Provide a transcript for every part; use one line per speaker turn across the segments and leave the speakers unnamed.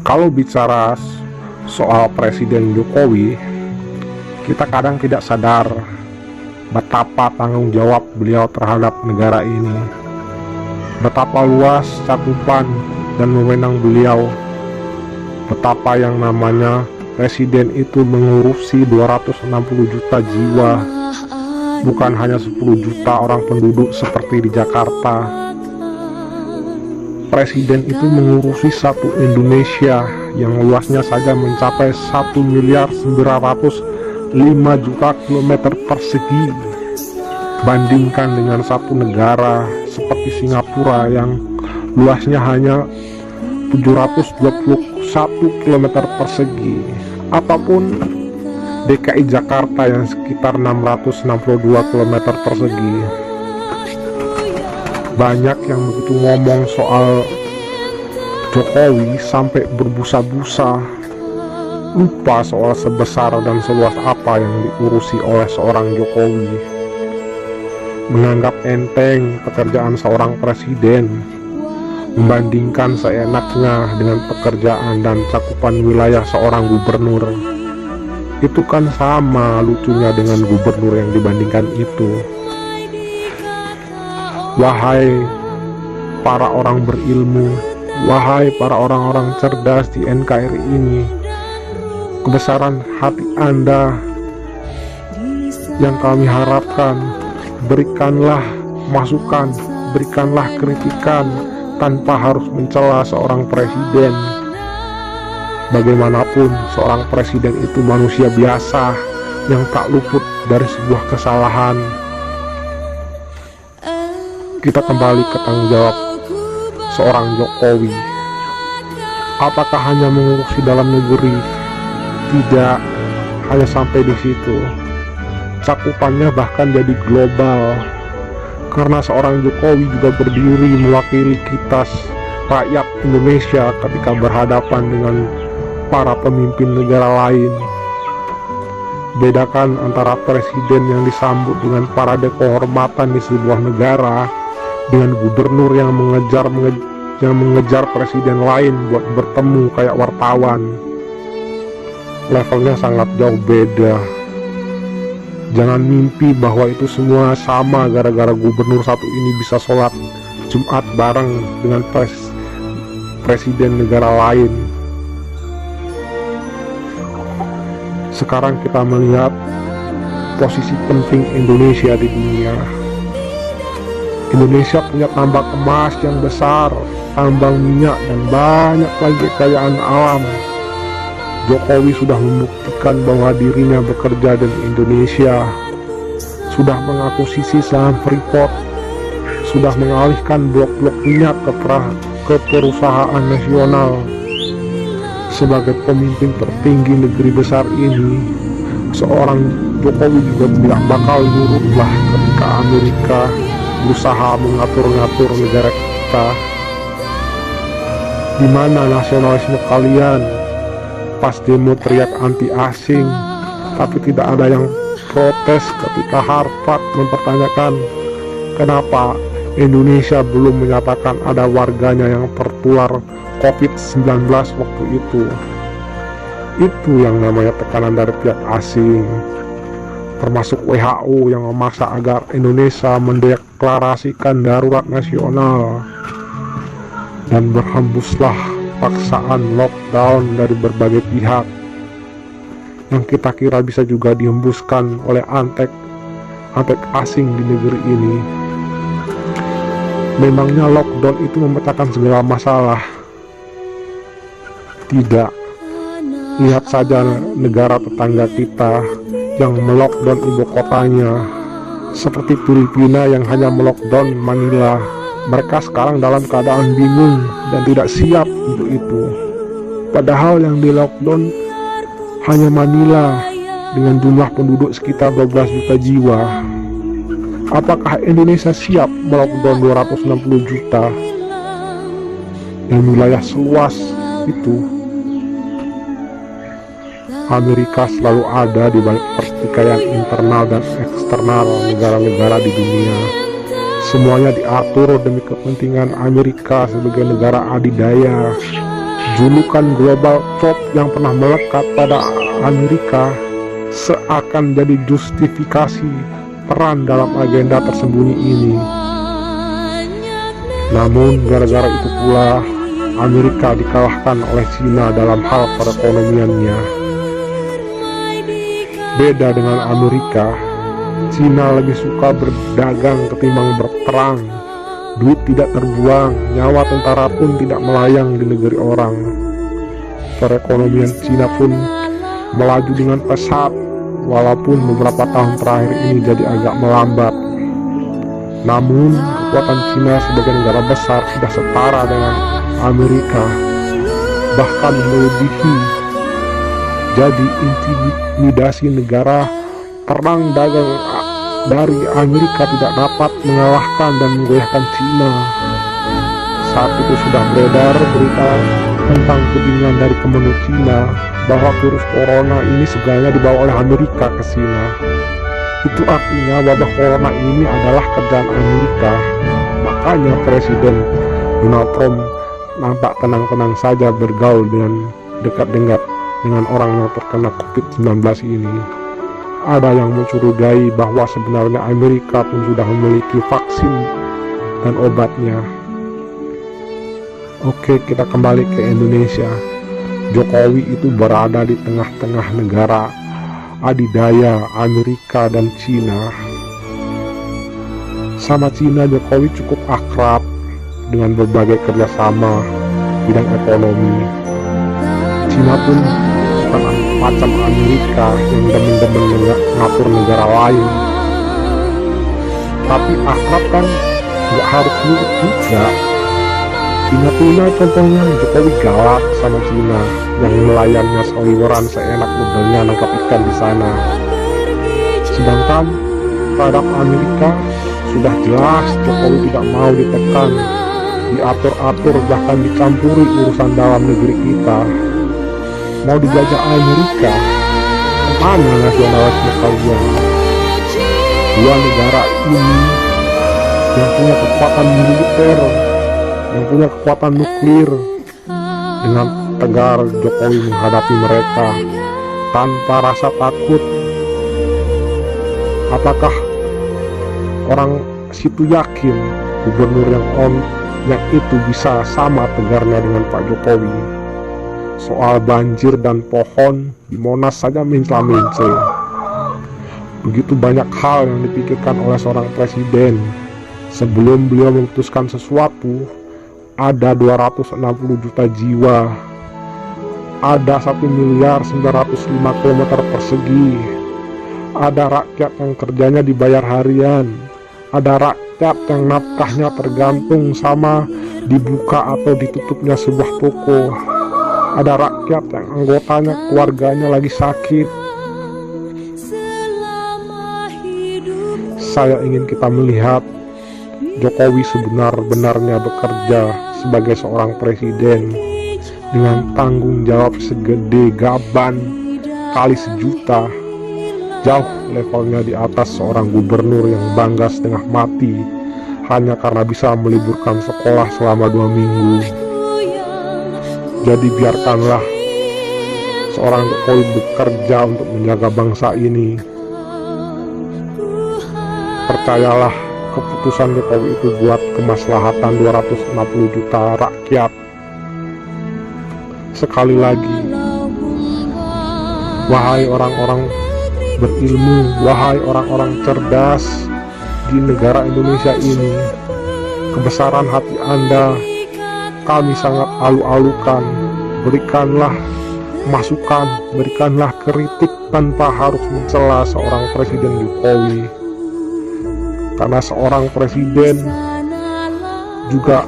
Kalau bicara soal Presiden Jokowi, kita kadang tidak sadar betapa tanggung jawab beliau terhadap negara ini, betapa luas cakupan dan wewenang beliau, betapa yang namanya presiden itu mengurusi 260 juta jiwa, bukan hanya 10 juta orang penduduk seperti di Jakarta. Presiden itu mengurusi satu Indonesia yang luasnya saja mencapai 1.905 juta kilometer persegi. Bandingkan dengan satu negara seperti Singapura yang luasnya hanya 721 kilometer persegi, ataupun DKI Jakarta yang sekitar 662 kilometer persegi. Banyak yang begitu ngomong soal Jokowi sampai berbusa-busa, lupa soal sebesar dan seluas apa yang diurusi oleh seorang Jokowi. Menganggap enteng pekerjaan seorang presiden, membandingkan seenaknya dengan pekerjaan dan cakupan wilayah seorang gubernur. Itu kan sama lucunya dengan gubernur yang dibandingkan itu. Wahai para orang berilmu, wahai para orang-orang cerdas di NKRI ini, kebesaran hati Anda yang kami harapkan, berikanlah masukan, berikanlah kritikan tanpa harus mencela seorang presiden. Bagaimanapun seorang presiden itu manusia biasa yang tak luput dari sebuah kesalahan. Kita kembali ke tanggung jawab seorang Jokowi. Apakah hanya mengurusi dalam negeri? Tidak hanya sampai di situ. Cakupannya bahkan jadi global. Karena seorang Jokowi juga berdiri mewakili kita rakyat Indonesia ketika berhadapan dengan para pemimpin negara lain. Bedakan antara presiden yang disambut dengan parade kehormatan di sebuah negara dengan gubernur yang mengejar presiden lain buat bertemu kayak wartawan. Levelnya sangat jauh beda. Jangan mimpi bahwa itu semua sama gara-gara gubernur satu ini bisa sholat Jumat bareng dengan presiden negara lain. Sekarang kita melihat posisi penting Indonesia di dunia. Indonesia punya tambang emas yang besar, tambang minyak, dan banyak lagi kekayaan alam. Jokowi sudah membuktikan bahwa dirinya bekerja di Indonesia, sudah mengakuisisi saham Freeport, sudah mengalihkan blok-blok minyak ke perusahaan nasional. Sebagai pemimpin tertinggi negeri besar ini, seorang Jokowi juga tidak bakal nurutlah ketika Amerika berusaha mengatur-ngatur negara kita. Di mana nasionalisme kalian? Pas demo teriak anti asing, tapi tidak ada yang protes ketika Harvard mempertanyakan kenapa Indonesia belum menyatakan ada warganya yang tertular COVID-19 waktu itu. Itu yang namanya tekanan dari pihak asing, termasuk WHO yang memaksa agar Indonesia mendeklarasikan darurat nasional, dan berhembuslah paksaan lockdown dari berbagai pihak yang kita kira bisa juga dihembuskan oleh antek asing di negeri ini. Memangnya lockdown itu memecahkan segala masalah? Tidak. Lihat saja negara tetangga kita yang melockdown ibu kotanya, seperti Filipina yang hanya melockdown Manila. Mereka sekarang dalam keadaan bingung dan tidak siap untuk itu. Padahal yang di lockdown hanya Manila dengan jumlah penduduk sekitar 12 juta jiwa. Apakah Indonesia siap melockdown 260 juta yang wilayah seluas itu? Amerika selalu ada di balik pertikaian internal dan eksternal negara-negara di dunia. Semuanya diatur demi kepentingan Amerika sebagai negara adidaya. Julukan global trope yang pernah melekat pada Amerika seakan jadi justifikasi peran dalam agenda tersembunyi ini. Namun gara-gara itu pula Amerika dikalahkan oleh Cina dalam hal perekonomiannya. Beda dengan Amerika, Cina lebih suka berdagang ketimbang berperang. Duit tidak terbuang, nyawa tentara pun tidak melayang di negeri orang. Perekonomian Cina pun melaju dengan pesat, walaupun beberapa tahun terakhir ini jadi agak melambat. Namun, kekuatan Cina sebagai negara besar sudah setara dengan Amerika, bahkan melebihi. Jadi intimidasi negara, perang dagang dari Amerika tidak dapat mengalahkan dan menggoyahkan Cina. Saat itu sudah beredar berita tentang tudingan dari Kemenlu Cina bahwa virus corona ini sebenarnya dibawa oleh Amerika ke Cina. Itu artinya wabah corona ini adalah kerjaan Amerika. Makanya Presiden Donald Trump nampak tenang-tenang saja bergaul dengan dekat-dekat dengan orang yang terkena COVID-19 ini. Ada yang mencurigai bahwa sebenarnya Amerika pun sudah memiliki vaksin dan obatnya. Oke, kita kembali ke Indonesia. Jokowi itu berada di tengah-tengah negara adidaya Amerika dan Cina. Sama Cina, Jokowi cukup akrab dengan berbagai kerjasama bidang ekonomi. Cina pun bukan macam Amerika yang demen-demen mengatur negara lain. Tapi akrab kan nggak harus mirip juga. Cina contohnya Jokowi galak sama Cina yang nelayannya seliweran seenak udahnya nangkap ikan di sana. Sedangkan terhadap Amerika sudah jelas Jokowi tidak mau ditekan, diatur-atur, bahkan dicampuri urusan dalam negeri kita. Mau dijajah Amerika, kemana nasionalisme kalian? Dua negara ini yang punya kekuatan militer, yang punya kekuatan nuklir, dengan tegar Jokowi menghadapi mereka tanpa rasa takut. Apakah orang situ yakin gubernur yang itu bisa sama tegarnya dengan Pak Jokowi? Soal banjir dan pohon di Monas saja mencela-mencela. Begitu banyak hal yang dipikirkan oleh seorang presiden sebelum beliau memutuskan sesuatu. Ada 260 juta jiwa, ada 1.905 km persegi, ada rakyat yang kerjanya dibayar harian, ada rakyat yang nafkahnya tergantung sama dibuka atau ditutupnya sebuah toko, ada rakyat yang anggotanya keluarganya lagi sakit. Saya ingin kita melihat Jokowi sebenar-benarnya bekerja sebagai seorang presiden dengan tanggung jawab segede gaban kali sejuta. Jauh levelnya di atas seorang gubernur yang bangga setengah mati hanya karena bisa meliburkan sekolah selama 2 minggu. Jadi biarkanlah seorang Jokowi bekerja untuk menjaga bangsa ini. Percayalah, keputusan Jokowi itu buat kemaslahatan 260 juta rakyat. Sekali lagi, wahai orang-orang berilmu, wahai orang-orang cerdas di negara Indonesia ini, kebesaran hati Anda kami sangat alu-alukan. Berikanlah masukan, berikanlah kritik tanpa harus mencela seorang Presiden Jokowi. Karena seorang presiden juga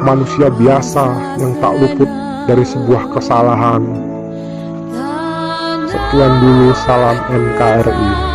manusia biasa yang tak luput dari sebuah kesalahan. Sekian dulu, salam NKRI.